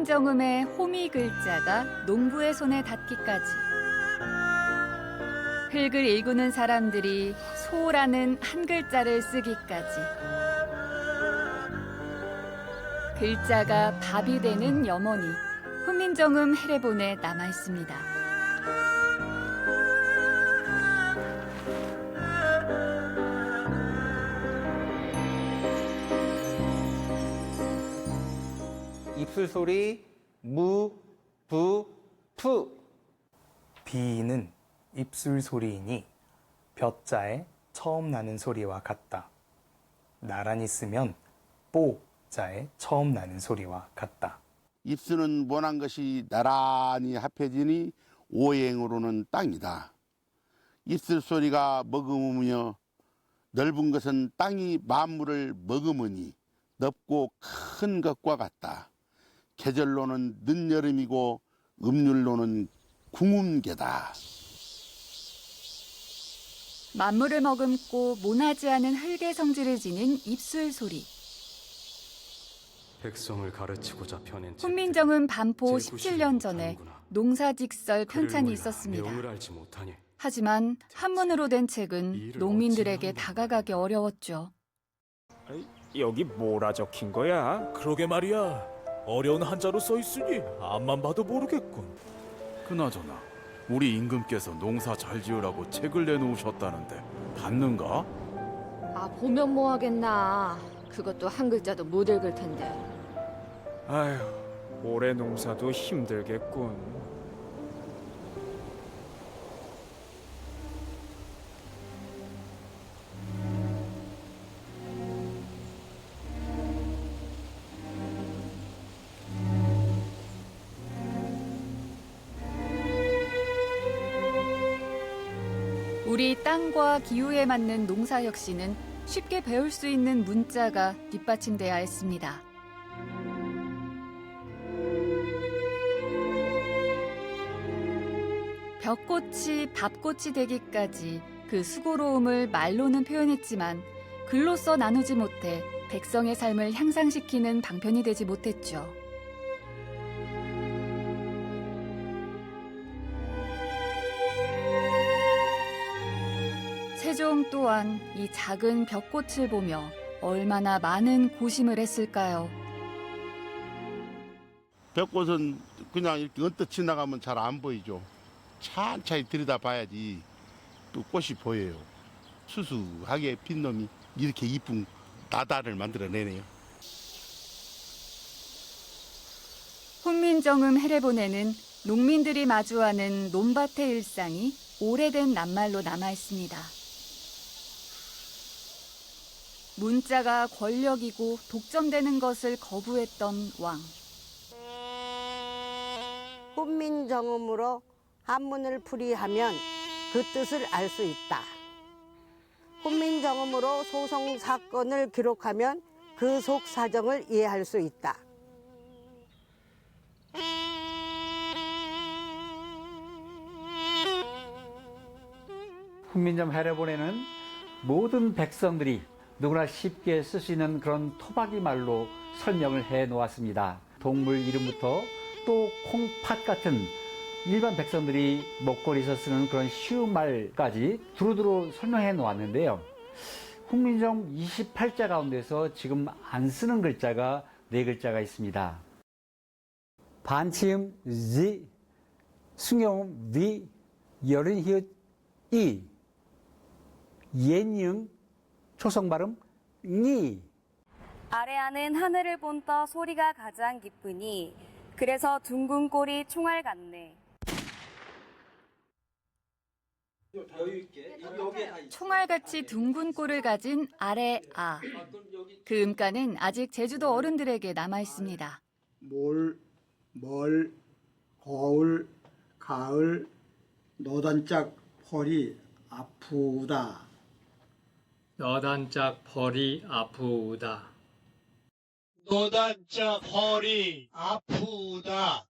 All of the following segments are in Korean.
훈민정음의 호미 글자가 농부의 손에 닿기까지. 흙을 일구는 사람들이 소라는 한 글자를 쓰기까지. 글자가 밥이 되는 염원이 훈민정음 해례본에 남아있습니다. 입술 소리 무, 부, 푸. 비는 입술 소리이니 볕자에 처음 나는 소리와 같다. 나란히 쓰면 뽀자에 처음 나는 소리와 같다. 입술은 모난 것이 나란히 합해지니 오행으로는 땅이다. 입술 소리가 머금으며 넓은 것은 땅이 만물을 머금으니 넓고 큰 것과 같다. 계절로는 늦여름이고 음률로는 궁운계다. 만물을 머금고 모나지 않은 흙의 성질을 지닌 입술 소리. 백성을 가르치고자 펴낸 훈민정음 반포 제 17년 전에 농사직설 편찬이 있었습니다. 하지만 한문으로 된 책은 농민들에게 다가가기 어려웠죠. 여기 뭐라 적힌 거야? 그러게 말이야. 어려운 한자로 써 있으니 앞만 봐도 모르겠군. 그나저나 우리 임금께서 농사 잘 지으라고 책을 내놓으셨다는데 봤는가? 아, 보면 뭐 하겠나. 그것도 한 글자도 못 읽을 텐데. 아휴, 올해 농사도 힘들겠군. 우리 땅과 기후에 맞는 농사 혁신은 쉽게 배울 수 있는 문자가 뒷받침돼야 했습니다. 벽꽃이 밥꽃이 되기까지 그 수고로움을 말로는 표현했지만 글로써 나누지 못해 백성의 삶을 향상시키는 방편이 되지 못했죠. 세종 또한 이 작은 벽꽃을 보며 얼마나 많은 고심을 했을까요? 벽꽃은 그냥 이렇게 언뜻 지나가면 잘 안 보이죠. 찬찬히 들여다봐야지 또 꽃이 보여요. 수수하게 핀 놈이 이렇게 이쁜 나다를 만들어내네요. 훈민정음 해례본에는 농민들이 마주하는 논밭의 일상이 오래된 낱말로 남아있습니다. 문자가 권력이고 독점되는 것을 거부했던 왕. 훈민정음으로 한문을 풀이하면 그 뜻을 알 수 있다. 훈민정음으로 소송 사건을 기록하면 그 속 사정을 이해할 수 있다. 훈민정음 해례본에는 모든 백성들이 누구나 쉽게 쓸 수 있는 그런 토박이 말로 설명을 해 놓았습니다. 동물 이름부터 또 콩팥 같은 일반 백성들이 먹거리에서 쓰는 그런 쉬운 말까지 두루두루 설명해 놓았는데요. 훈민정음 28자 가운데서 지금 안 쓰는 글자가 4글자가 있습니다. 반치음 지, 숭여음 위, 여린 히읗 이, 옛니응 초성 발음 니. 아래하는 하늘을 본떠 소리가 가장 기쁘니 그래서 둥근 꼴이 총알 같네. 총알같이 둥근 꼴을 가진 아래 아. 그 음가는 아직 제주도 어른들에게 남아 있습니다. 몰, 멀, 거울, 가을, 너단짝 펄이 아프다. 너단짝 펄이 아프다. 너단짝 펄이 아프다.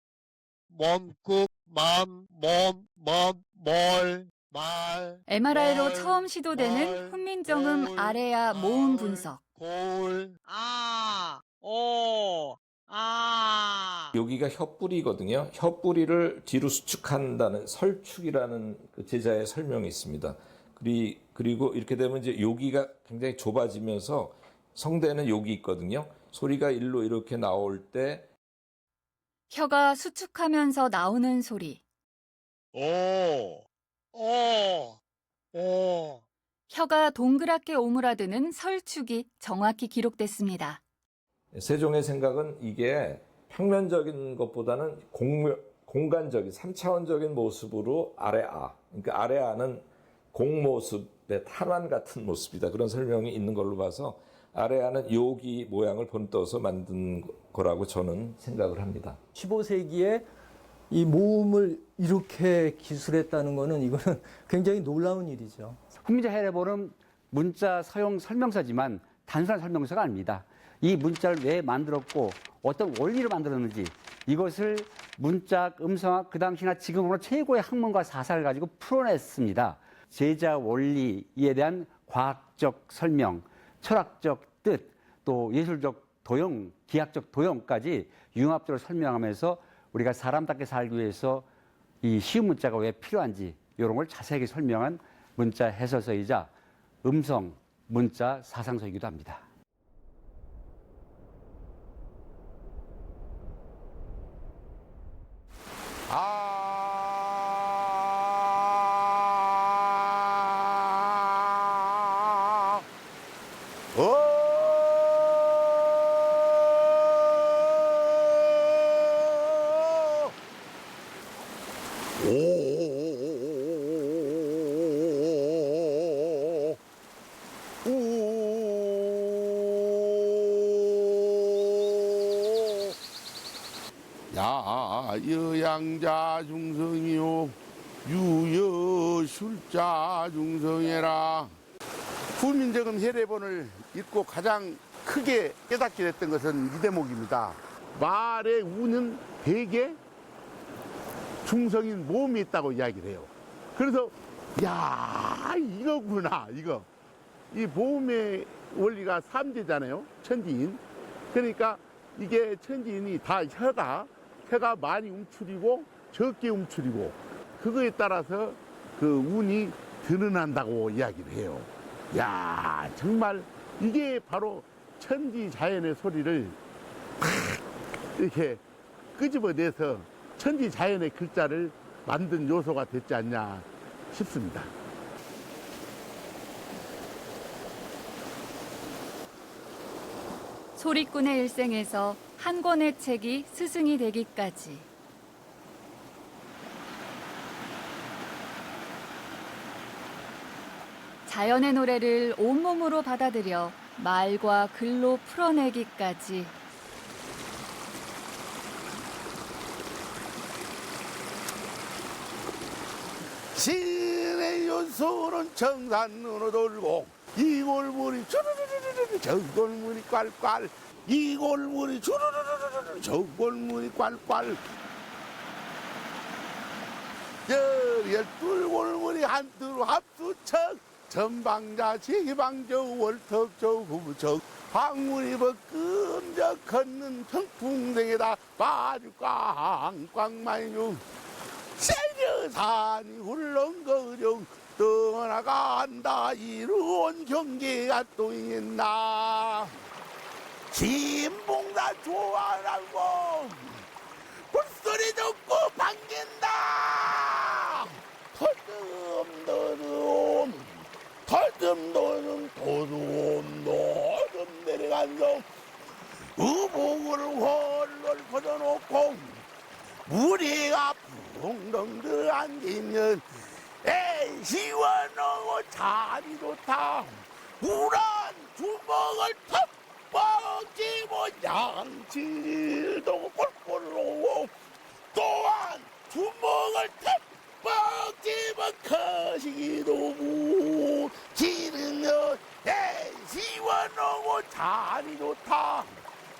몸국, 말. MRI로 처음 시도되는 훈민정음 아래아 모음 분석. 골, 아, 오, 여기가 혓뿌리거든요. 혓뿌리를 뒤로 수축한다는 설축이라는 그 제자의 설명이 있습니다. 그리고 이렇게 되면 이제 여기가 굉장히 좁아지면서 성대는 여기 있거든요. 소리가 일로 이렇게 나올 때 혀가 수축하면서 나오는 소리. 혀가 동그랗게 오므라드는 설축이 정확히 기록됐습니다. 세종의 생각은 이게 평면적인 것보다는 공간적인 3차원적인 모습으로 아래아. 그러니까 아래아는 공모습의 탄환 같은 모습이다. 그런 설명이 있는 걸로 봐서 아래아는 요기 모양을 본떠서 만든 거라고 저는 생각을 합니다. 15세기에 이 모음을 이렇게 기술했다는 거는 이거는 굉장히 놀라운 일이죠. 훈민자 해례본은 문자 사용 설명서지만 단순한 설명서가 아닙니다. 이 문자를 왜 만들었고 어떤 원리로 만들었는지 이것을 문자학, 음성학 그 당시나 지금으로 최고의 학문과 사사를 가지고 풀어냈습니다. 제자 원리에 대한 과학적 설명, 철학적 뜻, 또 예술적 도형, 기하적 도형까지 융합적으로 설명하면서 우리가 사람답게 살기 위해서 이 쉬운 문자가 왜 필요한지 이런 걸 자세하게 설명한 문자 해설서이자 음성 문자 사상서이기도 합니다. 여양자 중성이요 유여술자 중성해라. 훈민정음 해례본을 읽고 가장 크게 깨닫게 됐던 것은 이 대목입니다. 말의 우는 대개 중성인 모음이 있다고 이야기를 해요. 그래서 야 이거구나 이거. 이 모음의 원리가 삼재잖아요. 천지인. 그러니까 이게 천지인이 다 혀가 많이 움츠리고 적게 움츠리고 그거에 따라서 그 운이 드러난다고 이야기를 해요. 야 정말 이게 바로 천지 자연의 소리를 이렇게 끄집어내서 천지 자연의 글자를 만든 요소가 됐지 않냐 싶습니다. 소리꾼의 일생에서 한 권의 책이 스승이 되기까지. 자연의 노래를 온몸으로 받아들여 말과 글로 풀어내기까지. 신의 요소는 정산으로 돌고 이골물이 주르르르르 저골물이 꽐꽐 이골물이 주르르르르 저골물이 꽐꽐 열둘골물이 한두루 합수척 전방자 제방저 월턱저 후부척 황물이 벗금적 걷는 평풍생에다 마주 꽝꽝마이중 세려산이 훌렁거려 떠나간다 이루온 경계가 또 있나 진봉다 좋아라고 불소리 듣고 반긴다 터듬 내려간다 의복을 홀롤 벗어놓고 무리가 붕덩 들어앉으면 에이 시원하고 자리 좋다 우란 주먹을 턱 뻗기고 양치질도 꼴꼴로 또한 주먹을 턱 뻗기면 거시기도 무 지르면 에이 시원하고 자리 좋다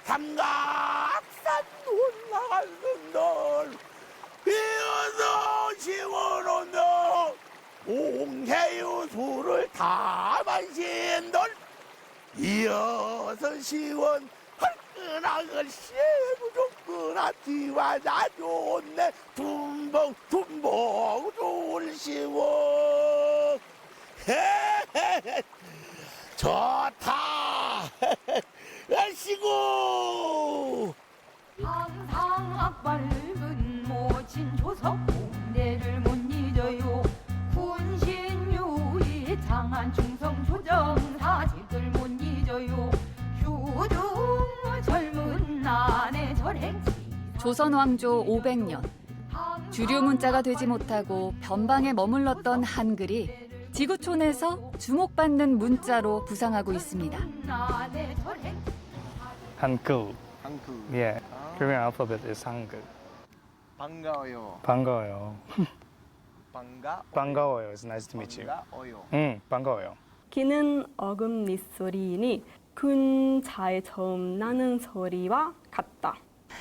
삼각산 올라가는 널 이어서 시원하며 옹해유 술을 다 마신 널 이어서 시원 헐끈하걸 쉐고 누나티와 나 좋네 tum봉 tum봉 졸시워 좋다 아시고 항상 밝은 모친 조석 공대를 못 잊어요 군신유의 장안 충성 조정 사직을 못 잊어요 휴중 젊은 난의 절행치 조선 왕조 500년 주류 문자가 되지 못하고 변방에 머물렀던 한글이 지구촌에서 주목받는 문자로 부상하고 있습니다. 한글. 한글. Yeah. Korean alphabet is 한글. 반가워요. 반가워요. 반가워요. It's nice to meet you. 반가워요. 반가워요. 기는 어금니 소리니 큰 자의 처음 나는 소리와 같다.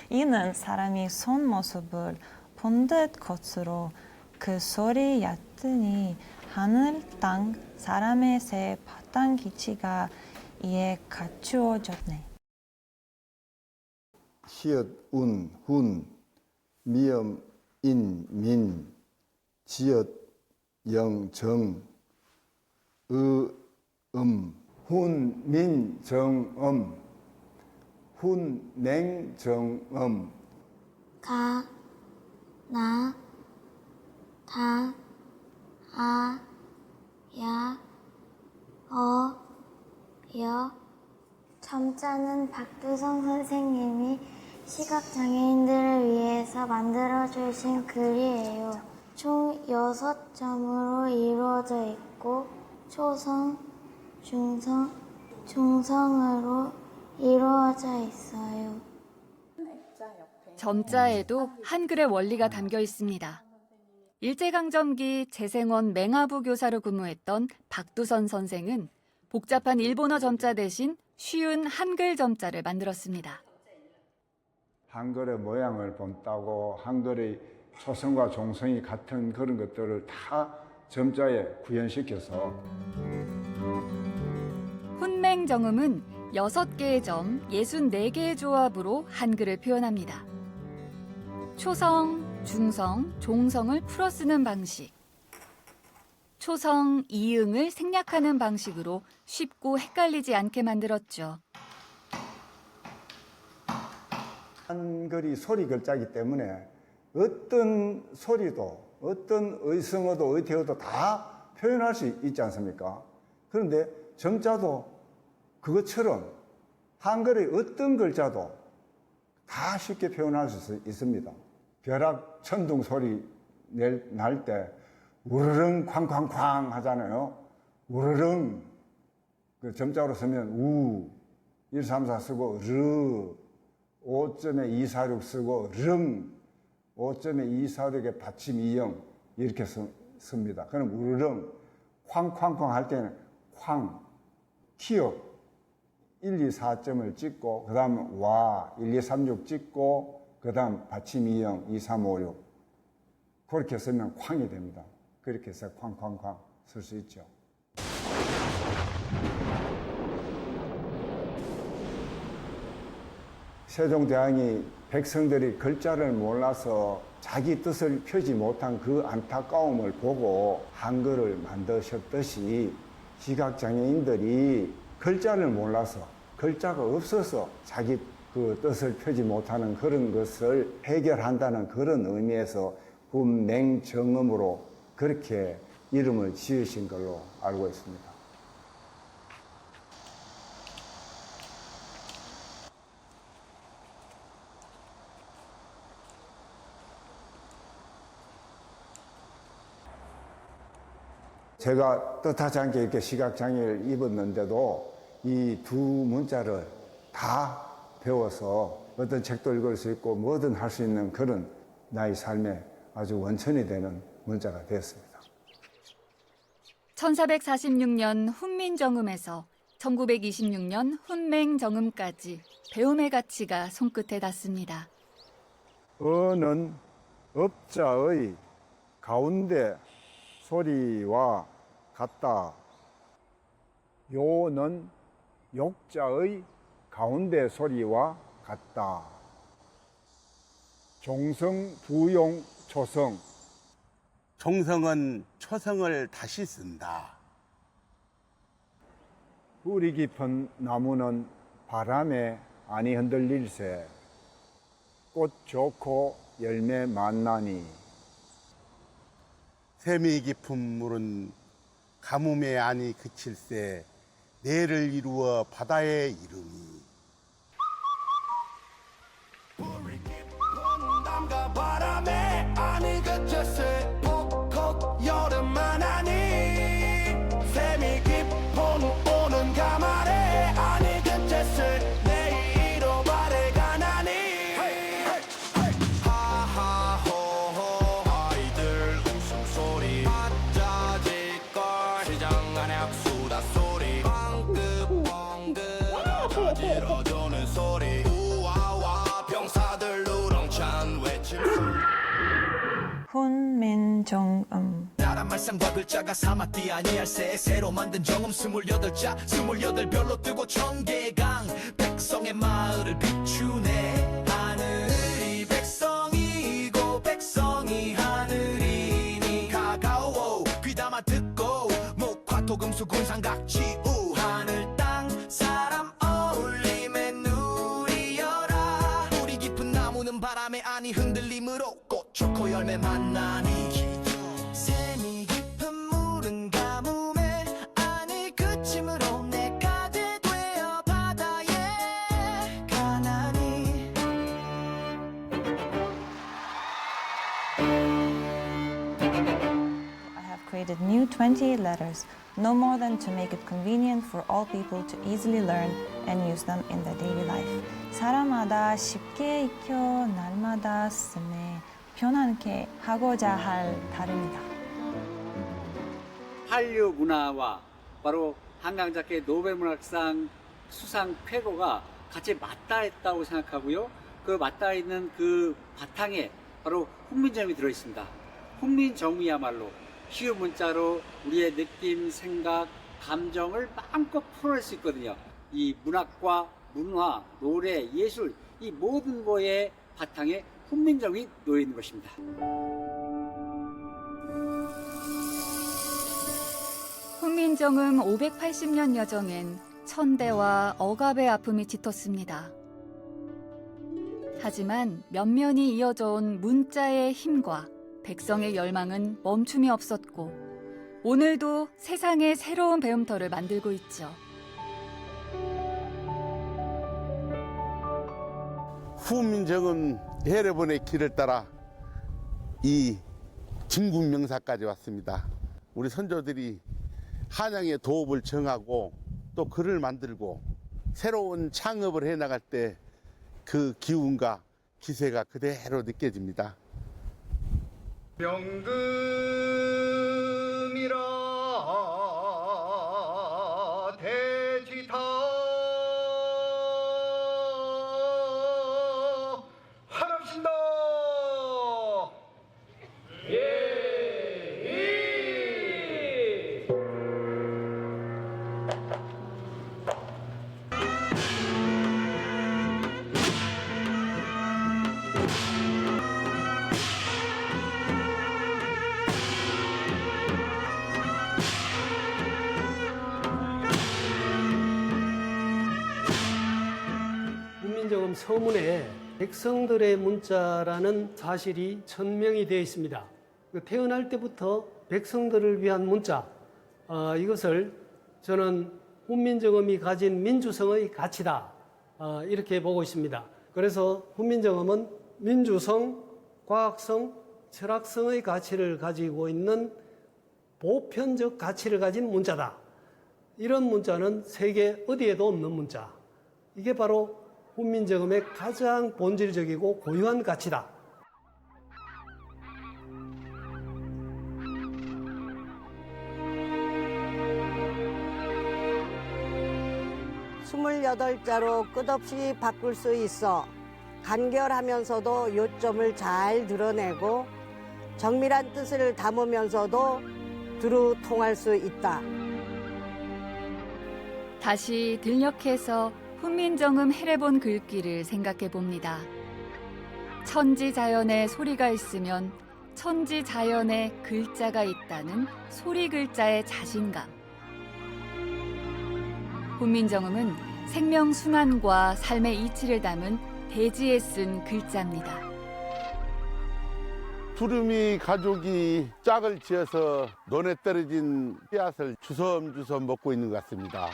이는 사람이 손 모습을 본 듯 것으로 그 소리 얕으니 하늘 땅 사람의 새 바탕 기치가 이에 갖추어졌네. 히읗 운, 훈, 미음, 인, 민, 지읒, 영, 정, 의, 훈, 민, 정, 훈, 냉, 정, 가, 나, 다, 아, 야, 여. 점자는 박두성 선생님이 시각장애인들을 위해서 만들어주신 글이에요. 총 6점으로 이루어져 있고 초성, 중성, 중성으로 이루어져 있어요. 점자에도 한글의 원리가 담겨 있습니다. 일제강점기 재생원 맹하부 교사로 근무했던 박두선 선생은 복잡한 일본어 점자 대신 쉬운 한글 점자를 만들었습니다. 한글의 모양을 본다고 한글의 초성과 종성이 같은 그런 것들을 다 점자에 구현시켜서 훈맹정음은 6개의 점, 64개의 조합으로 한글을 표현합니다. 초성, 중성, 종성을 풀어 쓰는 방식. 초성, 이응을 생략하는 방식으로 쉽고 헷갈리지 않게 만들었죠. 한글이 소리 글자이기 때문에 어떤 소리도 어떤 의성어도 의태어도 다 표현할 수 있지 않습니까? 그런데 점자도 그것처럼 한글의 어떤 글자도 다 쉽게 표현할 수 있습니다. 벼락 천둥 소리 날 때 우르릉 쾅쾅쾅 하잖아요. 우르릉 그 점자로 쓰면 우 1, 3, 4 쓰고 르 5점에 2, 4, 6 쓰고 릉 5점에 2, 4, 6에 받침 2형 이렇게 씁니다. 그럼 우르릉 쾅쾅쾅 할 때는 쾅 키읔 1, 2, 4점을 찍고 그 다음 와 1, 2, 3, 6 찍고 그 다음 받침 2형 2, 3, 5, 6 그렇게 쓰면 쾅이 됩니다. 그렇게 해서 쾅쾅쾅 쓸 수 있죠. 세종대왕이 백성들이 글자를 몰라서 자기 뜻을 펴지 못한 그 안타까움을 보고 한글을 만드셨듯이 시각장애인들이 글자를 몰라서 글자가 없어서 자기 그 뜻을 펴지 못하는 그런 것을 해결한다는 그런 의미에서 훈맹정음으로 그렇게 이름을 지으신 걸로 알고 있습니다. 제가 뜻하지 않게 이렇게 시각장애를 입었는데도 이 두 문자를 다 배워서 어떤 책도 읽을 수 있고 뭐든 할 수 있는 그런 나의 삶에 아주 원천이 되는 문자가 되었습니다. 1446년 훈민정음에서 1926년 훈맹정음까지 배움의 가치가 손끝에 닿습니다. 어는 업자의 가운데 소리와 같다. 요는 욕자의 가운데 소리와 같다. 종성, 부용, 초성. 종성은 초성을 다시 쓴다. 뿌리 깊은 나무는 바람에 아니 흔들릴세. 꽃 좋고 열매 많나니. 샘이 깊은 물은 가뭄에 아니 그칠세. 내를 이루어 바다에 이르니. 담가 바람에 아니 그쳤을 폭폭 여름만 아니 샘이 깊은 오는 가말에 아니 그쳤을 내일로 발해가 나니 하하호호 아이들 웃음소리 아짜질걸 시장 안에 악수다 소리 뻥긋뻥긋 저지러주는 소리 우와와 병사들 우렁찬 외침 훈민정음 나란 말상과 글자가 사마띠 아니할세 새로 만든 정음 28자 28별로 뜨고 청계강 백성의 마을을 비추네 하늘이 백성이고 백성이 하늘이니 가까워 귀담아 듣고 목화토금수 군상각지우 하늘 땅 사람 어울림에 누리여라 뿌리 깊은 나무는 바람에 아니 흔들림으로 꽃 좋고 열매 만나니 샘이 깊은 물은 가뭄에 아니 그침으로 내가 되되어 바다에 가나니 I have created new 28 letters, no more than to make it convenient for all people to easily learn and use them in their daily life. 사람마다 쉽게 익혀 날마다 쓰매 편안케 하고자 할 다릅니다. 한류 문화와 바로 한강작가의 노벨문학상 수상 쾌거가 같이 맞닿아 있다고 생각하고요. 그 맞닿아 있는 그 바탕에 바로 훈민정음이 들어있습니다. 훈민정음이야말로 쉬운 문자로 우리의 느낌, 생각, 감정을 마음껏 풀어낼 수 있거든요. 이 문학과 문화, 노래, 예술 이 모든 거의 바탕에 훈민정음이 놓여 있는 것입니다. 훈민정음 580년 여정엔 천대와 억압의 아픔이 짙었습니다. 하지만 면면이 이어져 온 문자의 힘과 백성의 열망은 멈춤이 없었고 오늘도 세상의 새로운 배움터를 만들고 있죠. 후민정음 해례본의 길을 따라 이 진국명사까지 왔습니다. 우리 선조들이 한양의 도읍을 정하고 또 글을 만들고 새로운 창업을 해나갈 때 그 기운과 기세가 그대로 느껴집니다. 명금이라 대지타 하랍신다. 훈민정음 서문에 백성들의 문자라는 사실이 천명이 되어 있습니다. 태어날 때부터 백성들을 위한 문자, 이것을 저는 훈민정음이 가진 민주성의 가치다, 이렇게 보고 있습니다. 그래서 훈민정음은 민주성, 과학성, 철학성의 가치를 가지고 있는 보편적 가치를 가진 문자다. 이런 문자는 세계 어디에도 없는 문자. 이게 바로 훈민정음의 가장 본질적이고 고유한 가치다. 스물여덟 자로 끝없이 바꿀 수 있어 간결하면서도 요점을 잘 드러내고 정밀한 뜻을 담으면서도 두루 통할 수 있다. 다시 들녘에서 훈민정음 해례본 글귀를 생각해 봅니다. 천지자연에 소리가 있으면 천지자연에 글자가 있다는 소리 글자의 자신감. 훈민정음은 생명 순환과 삶의 이치를 담은 대지에 쓴 글자입니다. 두루미 가족이 짝을 지어서 논에 떨어진 씨앗을 주섬주섬 먹고 있는 것 같습니다.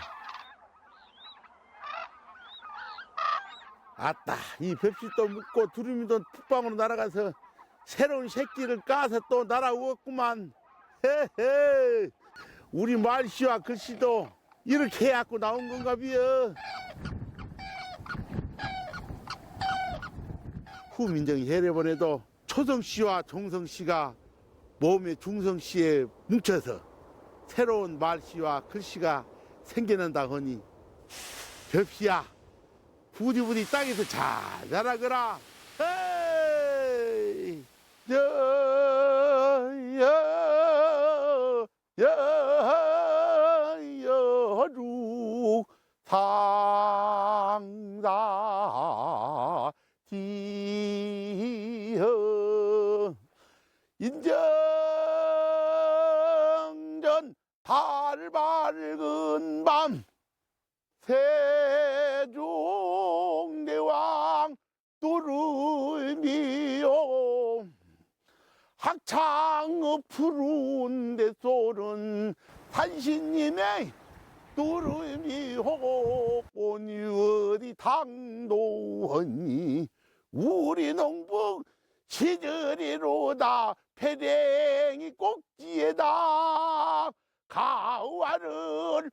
아따, 이 벽시도 묻고 두루미도 풋방으로 날아가서 새로운 새끼를 까서 또 날아오겠구만. 헤헤, 우리 말씨와 글씨도 이렇게 해갖고 나온 건가 비요. 후민정이 해례본에도 초성씨와 종성씨가 몸의 중성씨에 뭉쳐서 새로운 말씨와 글씨가 생겨난다 하니 벽씨야, 부디부디 땅에서 잘 자라거라. 헤이, 여주 상사 지허 인정전 달 밝은 밤 세종대왕 두루미요 학창 푸른 데 쏘는 산신님의 두루미호 꽃이 어디 당도하니 우리 농부 시절이로다 패댕이 꼭지에다 가와를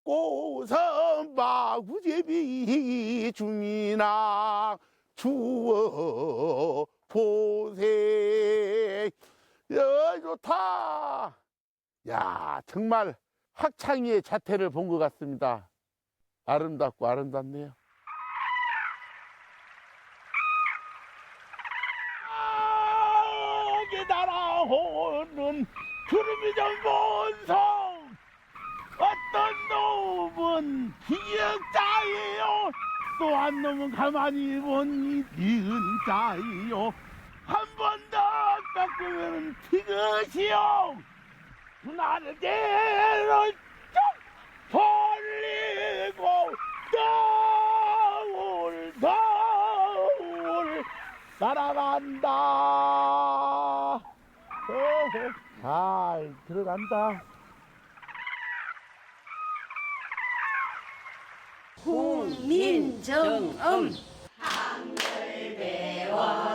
꼽고서 마구제비 주민아 주어 보세. 야, 좋다. 야, 정말 학창이의 자태를 본 것 같습니다. 아름답고 아름답네요. 여기 날아오는 구름이 좀 본성. 어떤 놈은 기억자예요. 또 한 놈은 가만히 보니 니은자예요. 한 번 더 깎으면 티것이요. 나를 대로 쭉 벌리고 겨울 날아간다. 잘 들어간다. 훈민정음 한글 배워